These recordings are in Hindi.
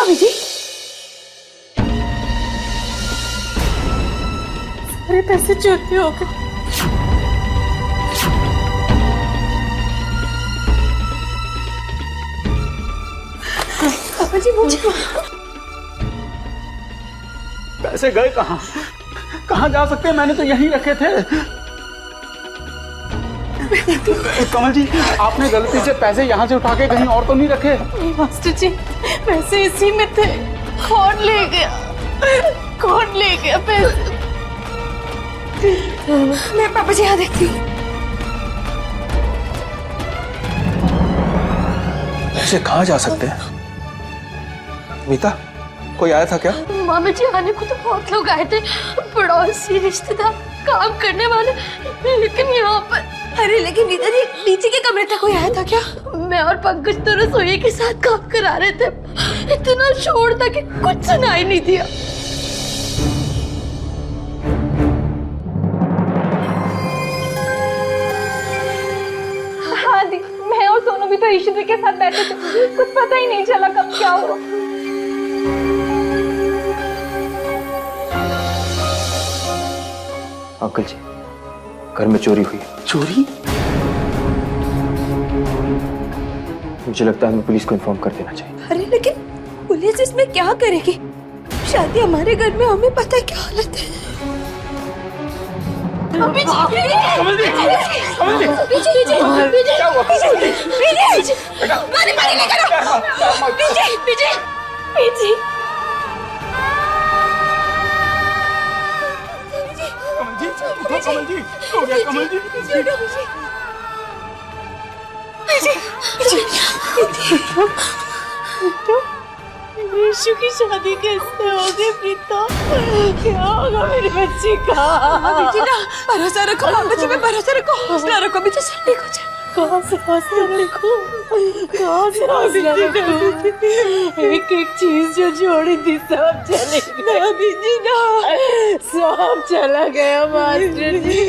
भाभी जी सारे पैसे चोरी हो गए। पापा जी मुझे पैसे गए कहाँ? कहाँ जा सकते हैं? मैंने तो यहीं रखे थे। कमल जी, आपने गलती से पैसे यहाँ से उठा के कहीं और तो नहीं रखे? नहीं मास्टर जी, पैसे इसी में थे। कौन ले गया? कौन ले गया पैसे? मैं पापा जी यहाँ देखती हूँ। पैसे कहाँ जा सकते हैं? मीता, कोई आया था क्या? मामा जी आने को तो बहुत लोग आए थे, पड़ोसी, रिश्तेदार, काम करने वाले, लेकिन यहाँ पर अरे लेकिन मीता जी नीचे के कमरे तक कोई आया था क्या? मैं और पंकज तो रसोई के साथ काम करा रहे थे। इतना शोर था कि कुछ सुनाई नहीं दिया। हाँ दी, मैं और सोनू भी तो ईश्वर के साथ बैठे थे, कुछ पता ही नहीं चला कब क्या हुआ। अंकल जी, घर में चोरी हुई। चोरी? मुझे लगता है हमें पुलिस को इन्फॉर्म कर देना चाहिए। अरे लेकिन पुलिस इसमें क्या करेगी? शादी हमारे घर में, हमें पता है क्या हालत है। कमल जी, कमल जी, कमल जी, हो गया कमल जी। यीशु की शादी कैसे होगी प्रीता? क्या होगा मेरी बच्ची का? भरोसा रखो पापा जी पे, भरोसा रखो, हौसला रखो, भी तो सब ठीक हो जाए। कहाँ से हौसला रखो? कहाँ से हौसला रखो? एक एक चीज जो जोड़ी थी सब चले गए। अभी जी ना सब चला गया मास्टर जी।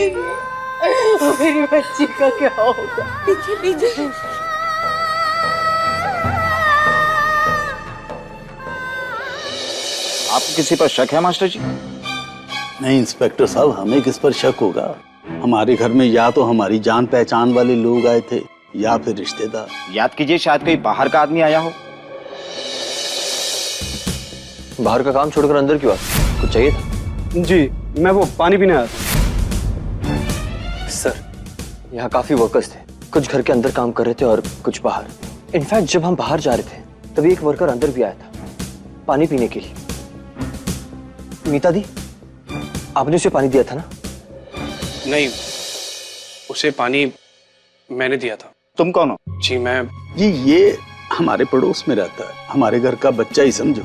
मेरी बच्ची का क्या होगा? पीछे पीछे आपको किसी पर शक है मास्टर जी? नहीं इंस्पेक्टर साहब, हमें किस पर शक होगा? हमारे घर में या तो हमारी जान पहचान वाले लोग आए थे या फिर रिश्तेदार। याद कीजिए, शायद कोई बाहर का आदमी आया हो। बाहर का काम छोड़कर अंदर क्यों आया? कुछ चाहिए था? जी, मैं वो पानी पीने आया था। सर, यहाँ काफी वर्कर्स थे। कुछ घर के अंदर काम कर रहे थे और कुछ बाहर। इनफैक्ट जब हम बाहर जा रहे थे तभी एक वर्कर अंदर भी आया था पानी पीने के लिए। मीता दी, आपने उसे पानी दिया था ना? नहीं, उसे पानी मैंने दिया था। तुम कौन हो? जी मैं जी ये हमारे पड़ोस में रहता है, हमारे घर का बच्चा ही समझो,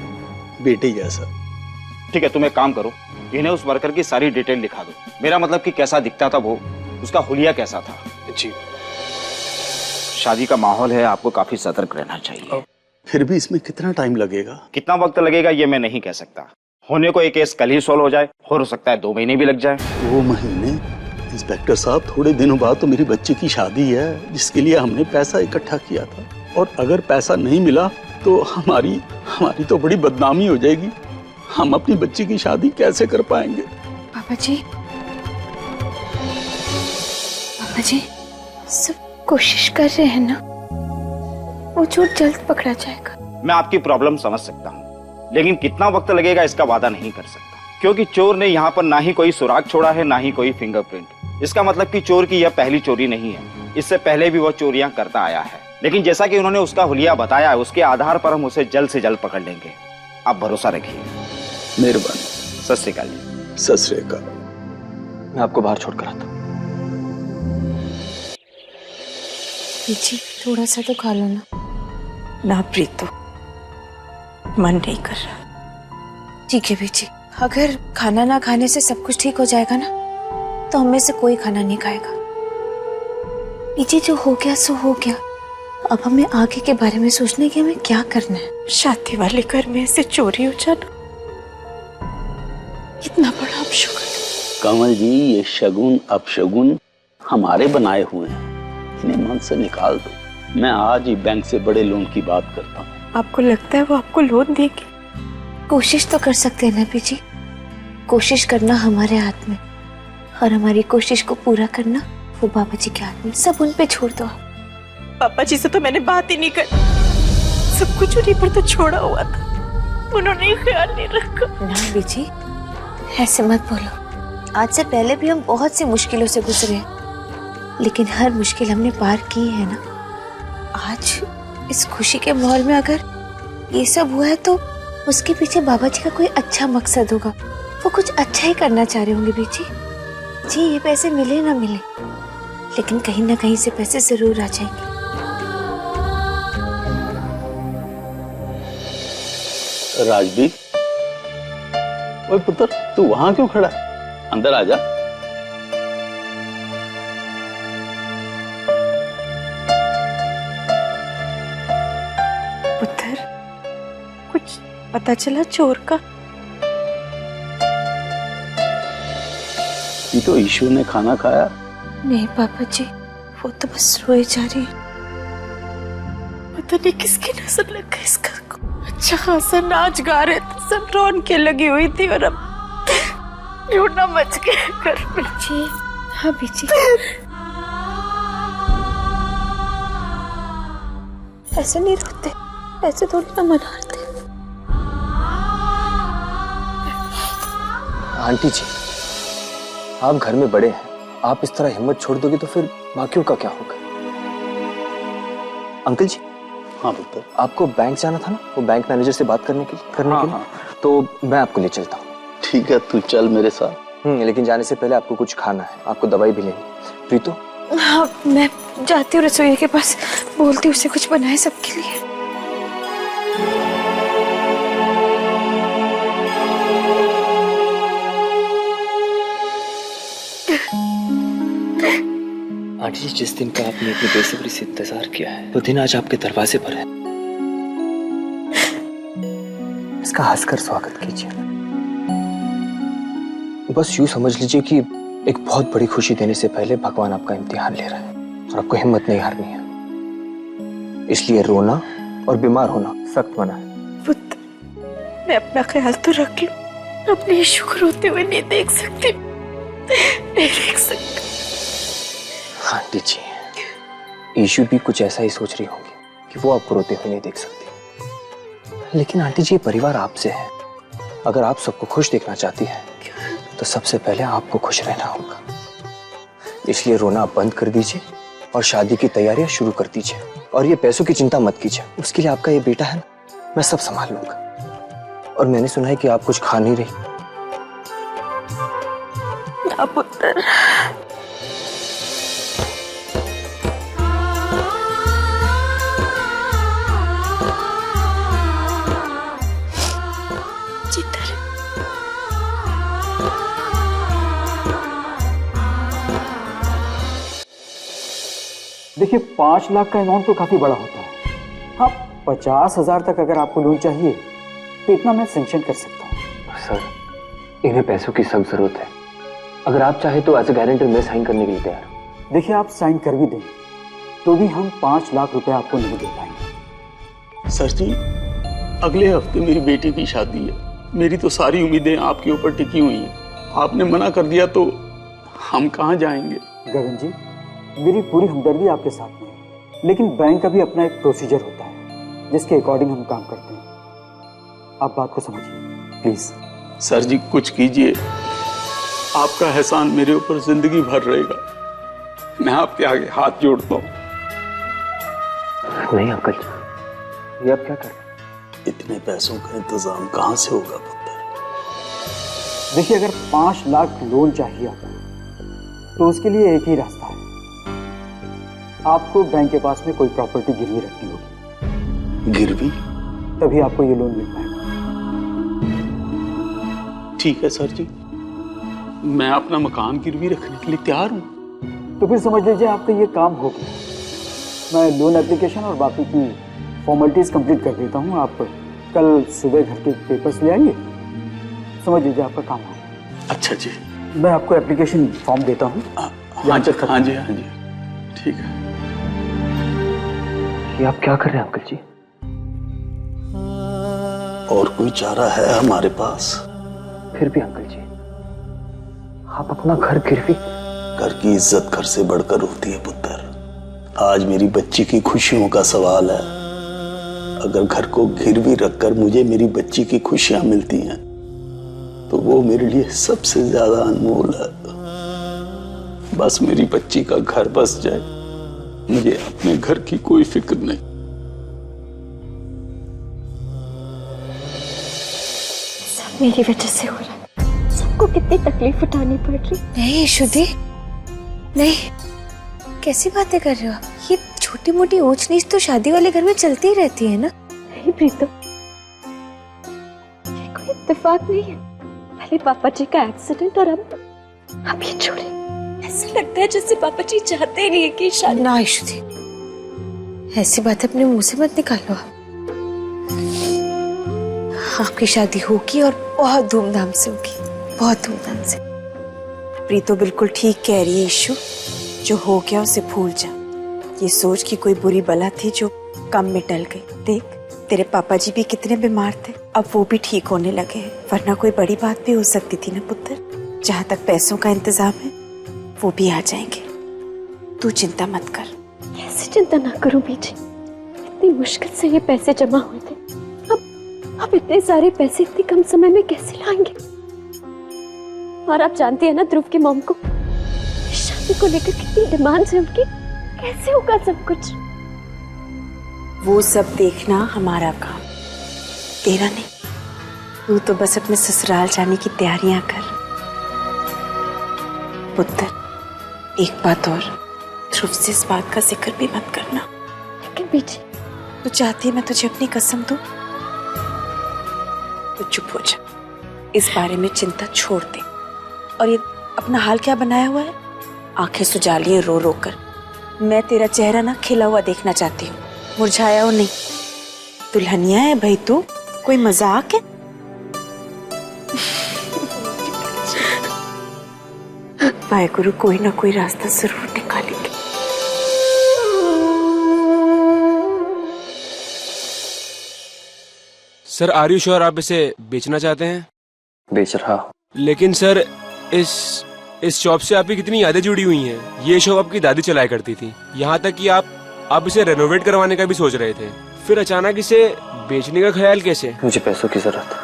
बेटे जैसा। ठीक है, तुम एक काम करो, इन्हें उस वर्कर की सारी डिटेल लिखा दो। मेरा मतलब कि कैसा दिखता था वो, उसका हुलिया कैसा था। जी। शादी का माहौल है, आपको काफी सतर्क रहना चाहिए। फिर भी इसमें कितना टाइम लगेगा? कितना वक्त लगेगा ये मैं नहीं कह सकता। होने को एक केस कल ही सॉल्व हो जाए, हो सकता है 2 महीने भी लग जाए। 2 महीने? इंस्पेक्टर साहब, थोड़े दिनों बाद तो मेरी बच्ची की शादी है, जिसके लिए हमने पैसा इकट्ठा किया था, और अगर पैसा नहीं मिला तो हमारी तो बड़ी बदनामी हो जाएगी। हम अपनी बच्ची की शादी कैसे कर पाएंगे? पापा जी सब कोशिश कर रहे हैं ना, वो चोर जल्द पकड़ा जाएगा। मैं आपकी प्रॉब्लम समझ सकता हूँ, लेकिन कितना वक्त लगेगा इसका वादा नहीं कर सकता, क्योंकि चोर ने यहाँ पर ना ही कोई सुराग छोड़ा है, ना ही कोई फिंगरप्रिंट। इसका मतलब कि चोर की यह पहली चोरी नहीं है, इससे पहले भी वह चोरियां करता आया है। लेकिन जैसा कि उन्होंने उसका हुलिया बताया है, उसके आधार पर हम उसे जल्द से जल्द पकड़ लेंगे। आप भरोसा रखिए। मेहरबानी। सत श्री अकाल जी। सत श्री अकाल। मैं आपको बाहर छोड़कर आता हूँ। जी थोड़ा सा तो खा लो ना। ना प्रीतो, मन नहीं कर रहा। ठीक है बीजी, अगर खाना ना खाने से सब कुछ ठीक हो जाएगा ना, तो हमें से कोई खाना नहीं खाएगा। बीजी जो हो गया सो हो गया, अब हमें आगे के बारे में सोचने की हमें क्या करना है। शादी वाले घर में ऐसे चोरी हो जाना इतना बड़ा अपशगुन। कमल जी, ये शगुन अपशगुन हमारे बनाए हुए हैं, इन्हें मन से निकाल दो। मैं आज ही बैंक से बड़े लोन की बात करता हूँ। आपको लगता है वो आपको लोन देगी? कोशिश तो कर सकते हैं ना बीजी। कोशिश करना हमारे हाथ में, और हमारी कोशिश को पूरा करना वो बाबा जी के हाथ में। सब उन पे छोड़ दो। पापा जी से तो मैंने बात ही नहीं करी, सब कुछ उन्हीं पर तो छोड़ा हुआ था, उन्होंने ख्याल नहीं रखा। ना बीजी, ऐसे मत बोलो। आज से पहले भी हम बहुत सी मुश्किलों से गुजरे हैं, लेकिन हर मुश्किल हमने पार की है ना। आज इस खुशी के माहौल में अगर ये सब हुआ है तो उसके पीछे बाबा जी का कोई अच्छा मकसद होगा। वो कुछ अच्छा ही करना चाह रहे होंगे बीजी। जी, ये पैसे मिले ना मिले, लेकिन कहीं ना कहीं से पैसे जरूर आ जाएंगे। राजदीप, ओए पुत्र, तू वहां क्यों खड़ा है? अंदर आ जा। पुत्र, कुछ पता चला चोर का? ये तो ईशु ने खाना खाया। नहीं पापा जी, वो तो बस रोए जा रही है। पता नहीं किसकी नजर लग गई इसका। अच्छा खासा नाच गा रहे थे, सब रौनकें लगी हुई थी, और अब रोना मच गया घर में। जी हाँ बीजी, ऐसे नहीं रोते, ऐसे थोड़ी ना मनाते। आंटी जी, आप घर में बड़े हैं, आप इस तरह हिम्मत छोड़ दोगे तो फिर बाकियों का क्या होगा? अंकल जी। हाँ पुत्र। आपको बैंक जाना था ना, वो बैंक मैनेजर से बात करने के लिए। तो मैं आपको ले चलता हूँ। ठीक है, तू चल मेरे साथ। लेकिन जाने से पहले आपको कुछ खाना है, आपको दवाई भी लेनी। प्रीतो। हाँ, मैं जाती हूँ रसोई के पास, बोलती हूँ उसे कुछ बनाए सबके लिए। आंटी जी, जिस दिन का आपने इतनी बेसब्री से इंतजार किया है, वो दिन आज आपके दरवाजे पर है। इसका हंसकर स्वागत कीजिए। बस यूं समझ लीजिए कि एक बहुत बड़ी खुशी देने से पहले भगवान आपका इम्तिहान ले रहा है, और आपको हिम्मत नहीं हारनी है। इसलिए रोना और बीमार होना सख्त मना है। पुत्र, मैं अपना ख्याल तो रख लूं, अपने ईशु को रोते हुए नहीं देख सकती, नहीं देख सकती। आंटी जी, ईशु भी कुछ ऐसा ही सोच रही होंगी कि वो आपको रोते हुए नहीं देख सकती। लेकिन आंटी जी, ये परिवार आपसे है। अगर आप सबको खुश देखना चाहती है तो सबसे पहले आपको खुश रहना होगा। इसलिए रोना बंद कर दीजिए और शादी की तैयारियां शुरू कर दीजिए। और ये पैसों की चिंता मत कीजिए, उसके लिए आपका ये बेटा है ना, मैं सब संभाल लूंगा। और मैंने सुना है कि आप कुछ खा नहीं रही। ना पुत्र, देखिए, 5 लाख का अमाउंट तो काफी बड़ा होता है। हाँ, 50,000 तक अगर आपको लोन चाहिए तो इतना मैं सेंक्शन कर सकता हूँ। सर, इन्हें पैसों की सख्त जरूरत है। अगर आप चाहे तो एज ए गारंटर मैं साइन करने के लिए तैयार हूँ। देखिए, आप साइन कर भी दें तो भी हम 5 लाख रुपए आपको नहीं दे पाएंगे। सर जी, अगले हफ्ते मेरी बेटी की शादी है। मेरी तो सारी उम्मीदें आपके ऊपर टिकी हुई हैं। आपने मना कर दिया तो हम कहाँ जाएंगे? गगन जी, मेरी पूरी हमदर्दी आपके साथ में है, लेकिन बैंक का भी अपना एक प्रोसीजर होता है जिसके अकॉर्डिंग हम काम करते हैं। आप बात को समझिए प्लीज। सर जी, कुछ कीजिए। आपका एहसान मेरे ऊपर जिंदगी भर रहेगा। मैं आपके आगे हाथ जोड़ता हूँ। नहीं अंकल, ये आप क्या कर रहे हैं? इतने पैसों का इंतजाम कहाँ से होगा पुत्र? देखिए, अगर 5 लाख लोन चाहिए आपको तो उसके लिए एक ही रास्ता है। आपको बैंक के पास में कोई प्रॉपर्टी गिरवी रखनी होगी। गिरवी? तभी आपको ये लोन मिल पाएगा। ठीक है सर जी, मैं अपना मकान गिरवी रखने के लिए तैयार हूँ। तो फिर समझ लीजिए आपका ये काम हो गया। मैं लोन एप्लीकेशन और बाकी की फॉर्मेलिटीज कंप्लीट कर देता हूँ। आप कल सुबह घर के पेपर्स ले आइए, समझ लीजिए आपका काम हो गया। अच्छा जी, मैं आपको एप्लीकेशन फॉर्म देता हूँ। हाँ जी, हाँ जी, हाँ जी, ठीक है। ये आप क्या कर रहे हैं अंकल जी? और कोई चारा है हमारे पास? फिर भी अंकल जी, आप अपना घर गिरवी। घर की इज्जत घर से बढ़कर होती है पुत्र। आज मेरी बच्ची की खुशियों का सवाल है। अगर घर को गिरवी रखकर मुझे मेरी बच्ची की खुशियां मिलती हैं तो वो मेरे लिए सबसे ज्यादा अनमोल है। बस मेरी बच्ची का घर बस जाए, मुझे अपने घर की कोई फिक्र नहीं। सब मेरी वजह से हो रहा है। सबको कितनी तकलीफ उठानी पड़ रही। नहीं शुद्धि, नहीं, कैसी बातें कर रहे हो? ये छोटी मोटी ऊंच नीच तो शादी वाले घर में चलती ही रहती है ना। नहीं प्रीतो, ये कोई इत्तेफाक नहीं है। पहले पापा जी का एक्सीडेंट और अब ये छोड़े। ऐसा लगता है जैसे पापा जी चाहते ही नहीं है कि शादी। ना शुद्धि, ऐसी बात अपने मुंह से मत निकालो। आपकी शादी होगी और बहुत धूमधाम से होगी, बहुत धूमधाम से। प्रीतो बिल्कुल ठीक कह रही है ईशु, जो हो गया उसे भूल जा। ये सोच कि कोई बुरी बला थी जो कम में टल गई। देख, तेरे पापा जी भी कितने बीमार थे, अब वो भी ठीक होने लगे हैं। वरना कोई बड़ी बात भी हो सकती थी ना पुत्र। जहाँ तक पैसों का इंतजाम है वो भी आ जाएंगे, तू चिंता मत कर। कैसे चिंता ना करूं बीजी? इतनी मुश्किल से ये पैसे जमा हुए थे। अब इतने सारे पैसे इतने कम समय में कैसे लाएंगे? और आप जानती है ना ध्रुव की मॉम को शादी को लेकर कितनी डिमांड्स है उनकी। कैसे होगा सब कुछ? वो सब देखना हमारा काम, तेरा नहीं। तू तो बस अपने ससुराल जाने की तैयारियां कर। पुत्र, एक बात और, ध्रुव से इस बात का जिक्र भी मत करना। लेकिन बीजी, तू चाहती है मैं तुझे अपनी कसम दूं? तो चुप हो जा, इस बारे में चिंता छोड़ दे। और ये अपना हाल क्या बनाया हुआ है? आंखें सुजा लिए रो रो कर। मैं तेरा चेहरा ना खिला हुआ देखना चाहती हूँ, मुरझाया हो नहीं। दुल्हनिया है भाई तू, कोई मजाक है? वाहेगुरु कोई ना कोई रास्ता जरूर निकालेंगे। सर आर यू श्योर आप इसे बेचना चाहते हैं? बेच रहा। लेकिन सर इस शॉप से आपकी कितनी यादें जुड़ी हुई हैं। ये शॉप आपकी दादी चलाया करती थी। यहाँ तक कि आप इसे रेनोवेट करवाने का भी सोच रहे थे। फिर अचानक इसे बेचने का ख्याल कैसे? मुझे पैसों की जरूरत है,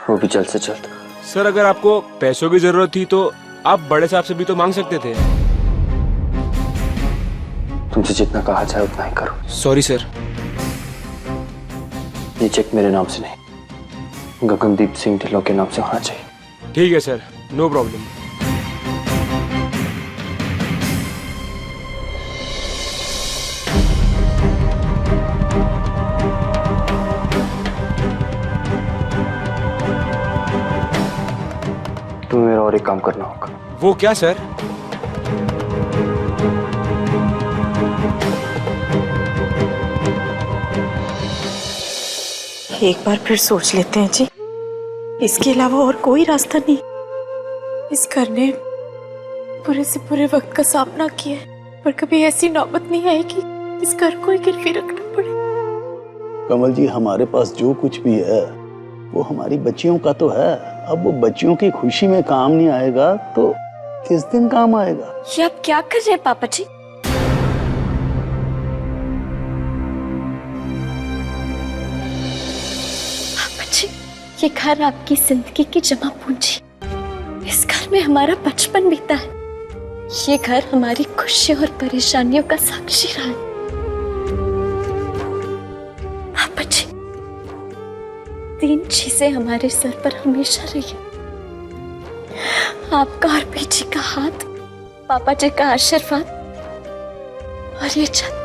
वो भी जल्द से जल्द। सर अगर आपको पैसों की जरूरत थी तो आप बड़े साहब से भी तो मांग सकते थे। तुमसे जितना कहा जाए उतना ही करो। Sorry sir. ये चेक मेरे नाम से नहीं, गगनदीप सिंह ढिल्लों के नाम से होना चाहिए। ठीक है सर, नो प्रॉब्लम। तुम्हें मेरा और एक काम करना होगा। वो क्या सर? एक बार फिर सोच लेते हैं जी, इसके अलावा और कोई रास्ता नहीं। इस घर ने पूरे से पूरे वक्त का सामना किया है, पर कभी ऐसी नौबत नहीं आई कि इस घर को गिरवी रखना पड़े। कमल जी, हमारे पास जो कुछ भी है वो हमारी बच्चियों का तो है। अब वो बच्चियों की खुशी में काम नहीं आएगा तो किस दिन काम आएगा? ये आप क्या कर रहे हैं पापा जी? पापा जी, ये घर आपकी जिंदगी की जमा पूंजी। इस घर में हमारा बचपन बीता है। ये घर हमारी खुशियों और परेशानियों का साक्षी रहा है। पापा जी, 3 चीजें हमारे सर पर हमेशा रही है। आपका और बीजी का हाथ, पापा जी का आशीर्वाद और ये छत।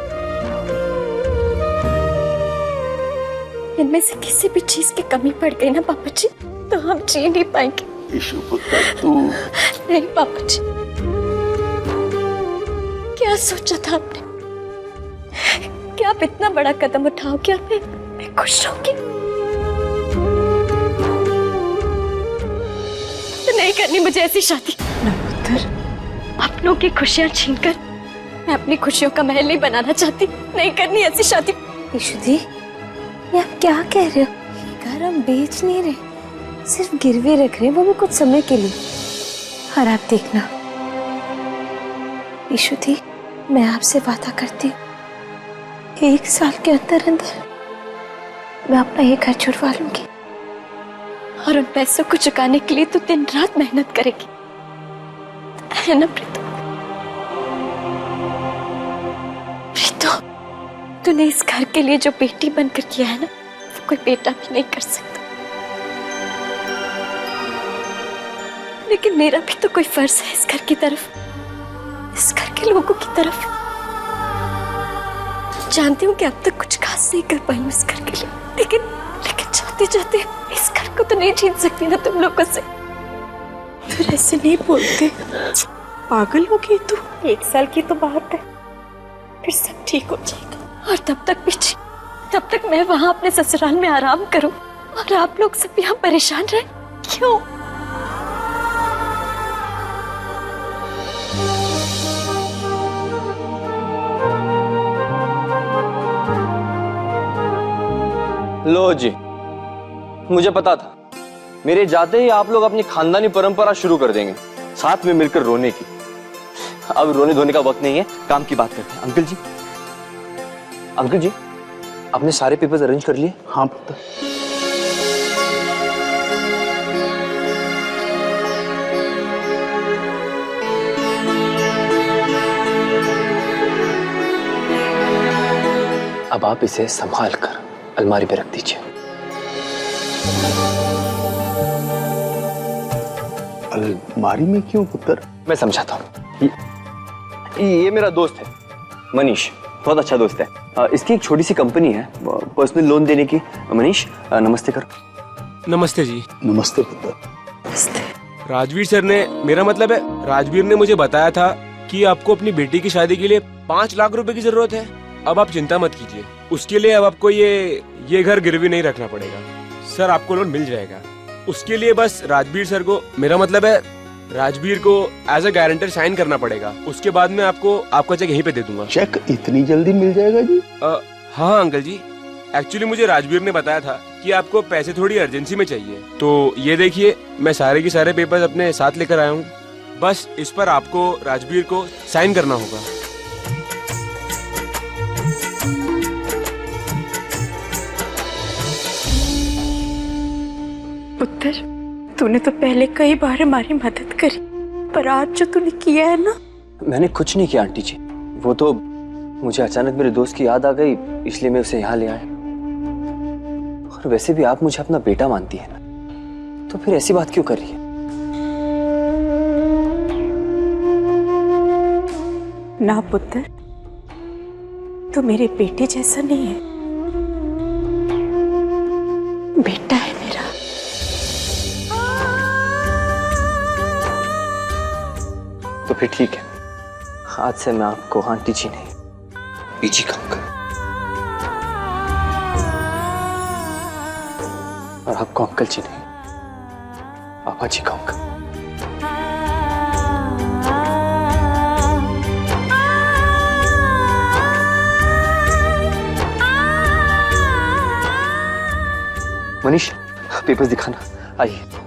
इनमें से किसी भी चीज की कमी पड़ गई ना पापा जी तो हम जी नहीं पाएंगे। ईशु पुत्र तू। नहीं पापा जी, क्या सोचा था आपने? क्या आप इतना बड़ा कदम उठाओगे और मैं खुश रहूंगी? तो नहीं करनी मुझे ऐसी शादी। ना पुत्र, अपनों की खुशियां छीनकर मैं अपनी खुशियों का महल नहीं बनाना चाहती। नहीं करनी ऐसी शादी। ईशु दी, ये आप क्या कह रहे हो? घर हम बेच नहीं रहे, सिर्फ गिरवी रख रहे हैं, वो भी कुछ समय के लिए। और आप देखना ईशु थी, मैं आपसे वादा करती हूँ 1 साल के अंदर अंदर मैं अपना ये घर छुड़वा लूंगी। और उन पैसों को चुकाने के लिए तो दिन रात मेहनत करेगी, है ना प्रीतो? प्रीतो, तूने इस घर के लिए जो बेटी बनकर किया है ना, वो कोई बेटा भी नहीं कर सकता। लेकिन मेरा भी तो कोई फर्ज है इस घर की तरफ, इस घर के लोगों की तरफ। जानती हूँ कि अब तक कुछ खास नहीं कर पाई हूँ इस घर के लिए, लेकिन चाहते चाहते इस घर को तो नहीं छीन सकती ना तुम लोगों से। फिर ऐसे नहीं बोलते, पागल हो गई तू। 1 साल की तो बात है, फिर सब ठीक हो जाएगा। और तब तक पीछे, तब तक मैं वहां अपने ससुराल में आराम करूं और आप लोग सब यहाँ परेशान रहे, क्यों? लो जी, मुझे पता था मेरे जाते ही आप लोग अपनी खानदानी परंपरा शुरू कर देंगे, साथ में मिलकर रोने की। अब रोने धोने का वक्त नहीं है, काम की बात करते हैं। अंकल जी आपने सारे पेपर्स अरेंज कर लिए? हाँ पुत्र। अब आप इसे संभाल कर अलमारी पे रख दीजिए। अलमारी में क्यों पुत्र? मैं समझाता हूँ। ये मेरा दोस्त है मनीष, बहुत अच्छा दोस्त है। इसकी एक छोटी सी कंपनी है पर्सनल लोन देने की। मनीष नमस्ते कर। नमस्ते जी। नमस्ते पुत्र। राजवीर सर ने, मेरा मतलब है राजवीर ने मुझे बताया था कि आपको अपनी बेटी की शादी के लिए 5 लाख रुपए की जरूरत है। अब आप चिंता मत कीजिए, उसके लिए अब आपको ये घर गिरवी नहीं रखना पड़ेगा सर, आपको लोन मिल जाएगा। उसके लिए बस राजवीर सर को, मेरा मतलब है राजवीर को एज अ गारंटर साइन करना पड़ेगा। उसके बाद मैं आपको आपका चेक यहीं पे दे दूंगा। चेक इतनी जल्दी मिल जाएगा जी? हाँ अंकल जी, एक्चुअली मुझे राजवीर ने बताया था कि आपको पैसे थोड़ी अर्जेंसी में चाहिए, तो ये देखिए मैं सारे के सारे पेपर्स अपने साथ लेकर आया हूँ। बस इस पर आपको राजवीर को साइन करना होगा। पुत्र, तूने तो पहले कई बार हमारी मदद करी, पर आज जो तूने किया है ना। मैंने कुछ नहीं किया आंटी जी, वो तो मुझे अचानक मेरे दोस्त की याद आ गई, इसलिए मैं उसे यहाँ ले आया। और वैसे भी आप मुझे अपना बेटा मानती है ना, तो फिर ऐसी बात क्यों कर रही है? ना पुत्र, तू मेरे बेटे जैसा नहीं है, बेटा है मेरा। तो फिर ठीक है, आज से मैं आपको आंटी जी नहीं बीजी कहूंगा, और आपको अंकल जी नहीं पापा जी कहूंगा। मनीष पेपर्स दिखाना, आइए।